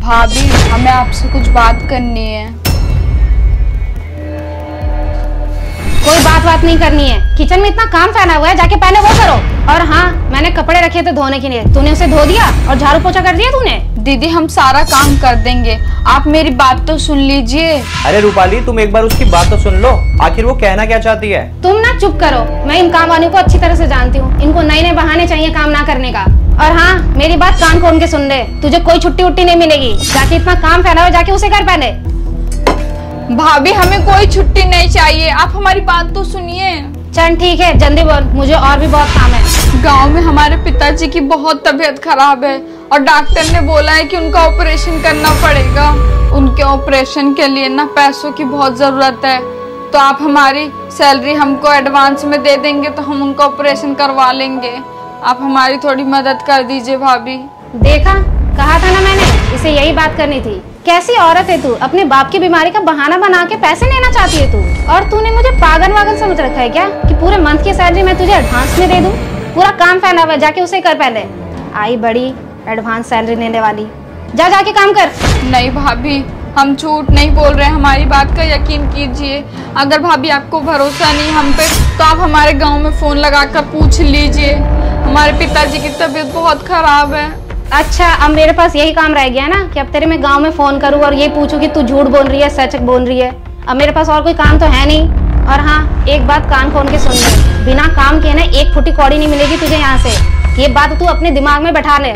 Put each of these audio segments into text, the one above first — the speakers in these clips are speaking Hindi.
भाभी हमें आपसे कुछ बात करनी है। कोई बात नहीं करनी है। किचन में इतना काम फैला हुआ है, जाके पहले वो करो। और हाँ, मैंने कपड़े रखे थे धोने के लिए, तूने उसे धो दिया और झाड़ू पोछा कर दिया तूने? दीदी हम सारा काम कर देंगे, आप मेरी बात तो सुन लीजिए। अरे रूपाली, तुम एक बार उसकी बात तो सुन लो, आखिर वो कहना क्या चाहती है। तुम ना चुप करो, मैं इन काम वालों को अच्छी तरह से जानती हूँ। इनको नए नए बहाने चाहिए काम ना करने का। और हाँ, मेरी बात कान खोल के सुन ले, तुझे कोई छुट्टी उट्टी नहीं मिलेगी। जाके इतना काम फैला हुआ, जाके उसे कर पहले। भाभी हमें कोई छुट्टी नहीं चाहिए, आप हमारी बात तो सुनिए। चल ठीक है, जल्दी बोल, मुझे और भी बहुत काम है। गांव में हमारे पिताजी की बहुत तबीयत खराब है और डॉक्टर ने बोला है कि उनका ऑपरेशन करना पड़ेगा। उनके ऑपरेशन के लिए ना पैसों की बहुत जरूरत है, तो आप हमारी सैलरी हमको एडवांस में दे देंगे तो हम उनका ऑपरेशन करवा लेंगे। आप हमारी थोड़ी मदद कर दीजिए भाभी। देखा, कहा था ना मैंने, इसे यही बात करनी थी। कैसी औरत है तू, अपने बाप की बीमारी का बहाना बना के पैसे लेना चाहती है तू। और तूने मुझे पागल वागल समझ रखा है क्या कि पूरे मंथ की सैलरी मैं तुझे एडवांस में दे दूं? पूरा काम फैला हुआ है, जाके उसे कर पहले। आई बड़ी एडवांस सैलरी लेने वाली, जा जाके काम कर। नहीं भाभी, हम झूठ नहीं बोल रहे हैं, हमारी बात का यकीन कीजिए। अगर भाभी आपको भरोसा नहीं हम पे, तो आप हमारे गांव में फोन लगाकर पूछ लीजिए। हमारे पिताजी की तबीयत बहुत खराब है। अच्छा, अब मेरे पास यही काम रह गया ना कि अब तेरे मैं गांव में फोन करूँ और ये पूछूं कि तू झूठ बोल रही है सच बोल रही है। अब मेरे पास और कोई काम तो है नहीं। और हाँ, एक बात कान खोल के सुन ले, बिना काम किए ना एक फुटी कौड़ी नहीं मिलेगी तुझे यहाँ से। ये बात तू अपने दिमाग में बैठा ले।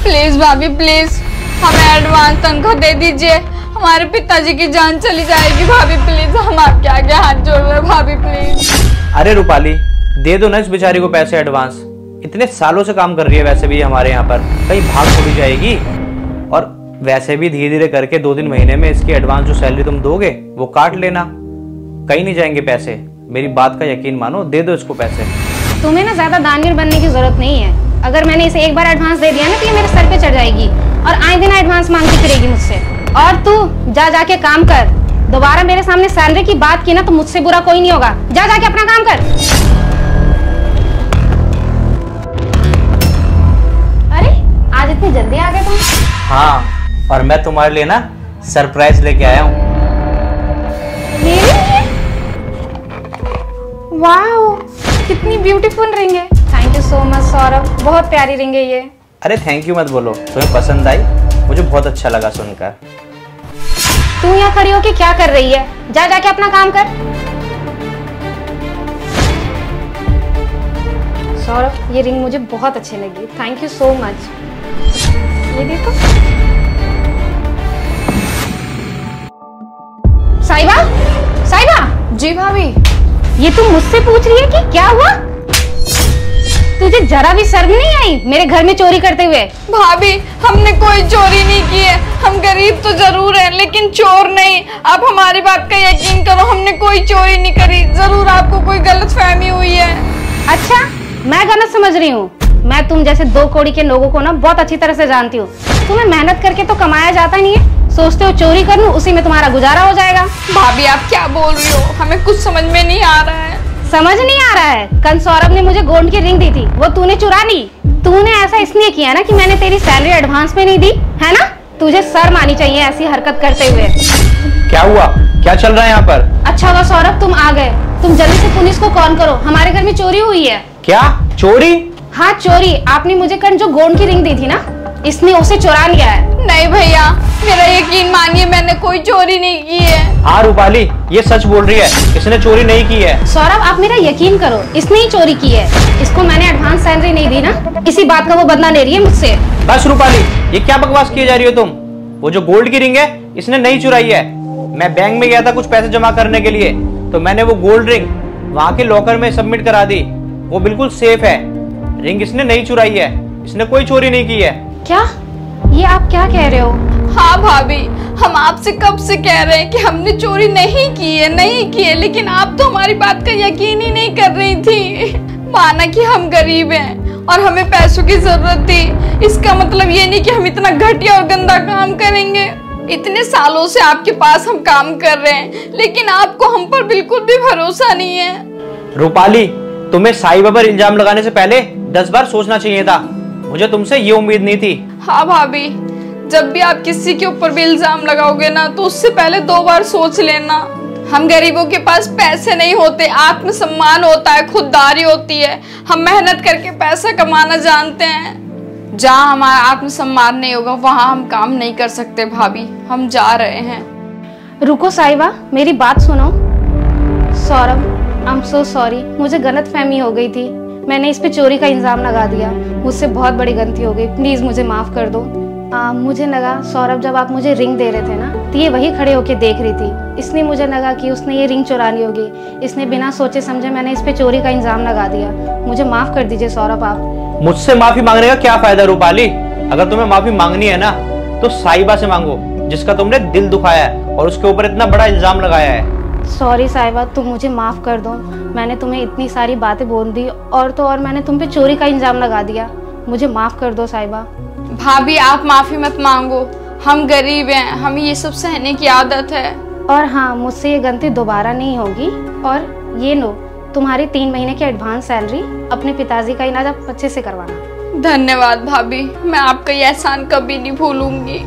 प्लीज भाभी प्लीज, हमें एडवांस तनख्वाह दे दीजिए, हमारे पिताजी की जान चली जाएगी। भाभी प्लीज, हम आपके आगे हाथ जोड़ रहे हैं, भाभी प्लीज। अरे रूपाली, दे दो ना इस बेचारी को पैसे एडवांस। इतने सालों से काम कर रही है, वैसे भी हमारे यहाँ पर कहीं भाग थोड़ी जाएगी। और वैसे भी धीरे धीरे करके 2-3 महीने में इसकी एडवांस जो सैलरी तुम दोगे वो काट लेना, कहीं नहीं जाएंगे पैसे। मेरी बात का यकीन मानो, दे दो इसको पैसे। तुम्हें ना ज्यादा दानवीर बनने की जरूरत नहीं है। अगर मैंने इसे एक बार एडवांस दे दिया ना तो ये मेरे सर पे चढ़ जाएगी और आए दिन एडवांस मांगती फिरेगी मुझसे। और तू जा जाके काम कर, दोबारा मेरे सामने सैलरी की बात की ना तो मुझसे बुरा कोई नहीं होगा। जा जाके अपना काम कर। अरे आज इतनी जल्दी आ गए तुम? हाँ, और मैं तुम्हारे लिए ना सरप्राइज लेके आया हूँ। वाओ, कितनी ब्यूटीफुल रिंग है। Thank you so much Saurabh, बहुत प्यारी रिंग है ये। अरे थैंक यू मत बोलो, तुम्हें पसंद आई, मुझे बहुत अच्छा लगा सुनकर। तू यहाँ खड़ी होके क्या कर रही है? जा जाके अपना काम कर। सौरभ, ये रिंग मुझे बहुत अच्छी लगी, थैंक यू सो मच। ये देखो। साहिबा, साहिबा। जी भाभी। ये तुम मुझसे पूछ रही है कि क्या हुआ? तुझे जरा भी शर्म नहीं आई मेरे घर में चोरी करते हुए? भाभी हमने कोई चोरी नहीं की है, हम गरीब तो जरूर हैं लेकिन चोर नहीं। आप हमारी बात का यकीन करो, हमने कोई चोरी नहीं करी। जरूर आपको कोई गलतफहमी हुई है। अच्छा, मैं गलत समझ रही हूँ? मैं तुम जैसे 2 कौड़ी के लोगों को ना बहुत अच्छी तरह से जानती हूँ। तुम्हें मेहनत करके तो कमाया जाता नहीं है, सोचते हो चोरी कर लूं उसी में तुम्हारा गुजारा हो जाएगा। भाभी आप क्या बोल रही हो, हमें कुछ समझ में नहीं आ रहा है। समझ नहीं आ रहा है? कल सौरभ ने मुझे गोल्ड की रिंग दी थी, वो तूने चुरा ली। तूने ऐसा इसलिए किया ना कि मैंने तेरी सैलरी एडवांस में नहीं दी, है ना? तुझे शर्म आनी चाहिए ऐसी हरकत करते हुए। क्या हुआ, क्या चल रहा है यहाँ पर? अच्छा हुआ सौरभ तुम आ गए, तुम जल्दी से पुलिस को कॉल करो, हमारे घर में चोरी हुई है। क्या चोरी? हाँ चोरी, आपने मुझे कल जो गोल्ड की रिंग दी थी ना, इसने उसे चुरा लिया है। नहीं भैया, मेरा यकीन मानिए, मैंने कोई चोरी नहीं की है। हाँ रूपाली, ये सच बोल रही है, इसने चोरी नहीं की है। सौरभ आप मेरा यकीन करो, इसने ही चोरी की है। इसको मैंने एडवांस सैलरी नहीं दी ना, इसी बात का वो बदला ले रही है मुझसे। बस रूपाली, ये क्या बकवास किए जा रही हो तुम? वो जो गोल्ड की रिंग है इसने नहीं चुराई है। मैं बैंक में गया था कुछ पैसे जमा करने के लिए, तो मैंने वो गोल्ड रिंग वहाँ के लॉकर में सबमिट करा दी, वो बिल्कुल सेफ है। रिंग इसने नहीं चुराई है, इसने कोई चोरी नहीं की है। क्या? ये आप क्या कह रहे हो? हाँ भाभी, हम आपसे कब से कह रहे हैं कि हमने चोरी नहीं की है, नहीं की है, लेकिन आप तो हमारी बात का यकीन ही नहीं कर रही थी। माना कि हम गरीब हैं और हमें पैसों की जरूरत थी, इसका मतलब ये नहीं कि हम इतना घटिया और गंदा काम करेंगे। इतने सालों से आपके पास हम काम कर रहे हैं, लेकिन आपको हम पर बिल्कुल भी भरोसा नहीं है। रूपाली, तुम्हें साईं बाबा पर इल्जाम लगाने से पहले 10 बार सोचना चाहिए था। मुझे तुमसे ये उम्मीद नहीं थी। हाँ भाभी, जब भी आप किसी के ऊपर भी इल्जाम लगाओगे ना तो उससे पहले 2 बार सोच लेना। हम गरीबों के पास पैसे नहीं होते, आत्मसम्मान होता है, खुददारी होती है। हम मेहनत करके पैसा कमाना जानते हैं। जहाँ हमारा आत्मसम्मान नहीं होगा वहाँ हम काम नहीं कर सकते भाभी। हम जा रहे हैं। रुको साहिबा, मेरी बात सुनो। Saurabh, I am so sorry, मुझे गलतफहमी हो गई थी। मैंने इस पे चोरी का इल्जाम लगा दिया, मुझसे बहुत बड़ी गलती हो गई, प्लीज मुझे माफ कर दो। मुझे लगा सौरभ, जब आप मुझे रिंग दे रहे थे ना तो ये वही खड़े होके देख रही थी, इसलिए मुझे लगा कि उसने ये रिंग चुरा ली होगी, इसने बिना सोचे समझे मैंने इस पे चोरी का इल्जाम लगा दिया। मुझे माफ कर दीजिए सौरभ। आप मुझसे माफी मांगने का क्या फायदा रूपाली? अगर तुम्हें माफी मांगनी है ना तो साहिबा से मांगो, जिसका तुमने दिल दुखाया है और उसके ऊपर इतना बड़ा इल्जाम लगाया है। सॉरी साहिबा, तुम मुझे माफ कर दो। मैंने तुम्हें इतनी सारी बातें बोल दी और तो और मैंने तुम पे चोरी का इल्जाम लगा दिया। मुझे माफ कर दो साहिबा। भाभी आप माफी मत मांगो, हम गरीब हैं, हमें ये सब सहने की आदत है। और हाँ, मुझसे ये गलती दोबारा नहीं होगी। और ये लो तुम्हारी 3 महीने की एडवांस सैलरी, अपने पिताजी का इलाज आप अच्छे से करवाना। धन्यवाद भाभी, मैं आपका ये एहसान कभी नहीं भूलूंगी।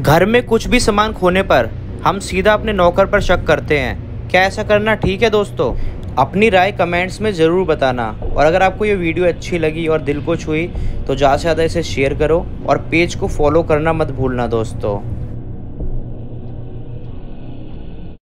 घर में कुछ भी सामान खोने पर हम सीधा अपने नौकर पर शक करते हैं। क्या ऐसा करना ठीक है दोस्तों? अपनी राय कमेंट्स में ज़रूर बताना। और अगर आपको ये वीडियो अच्छी लगी और दिल को छुई तो ज़्यादा से ज़्यादा इसे शेयर करो और पेज को फॉलो करना मत भूलना दोस्तों।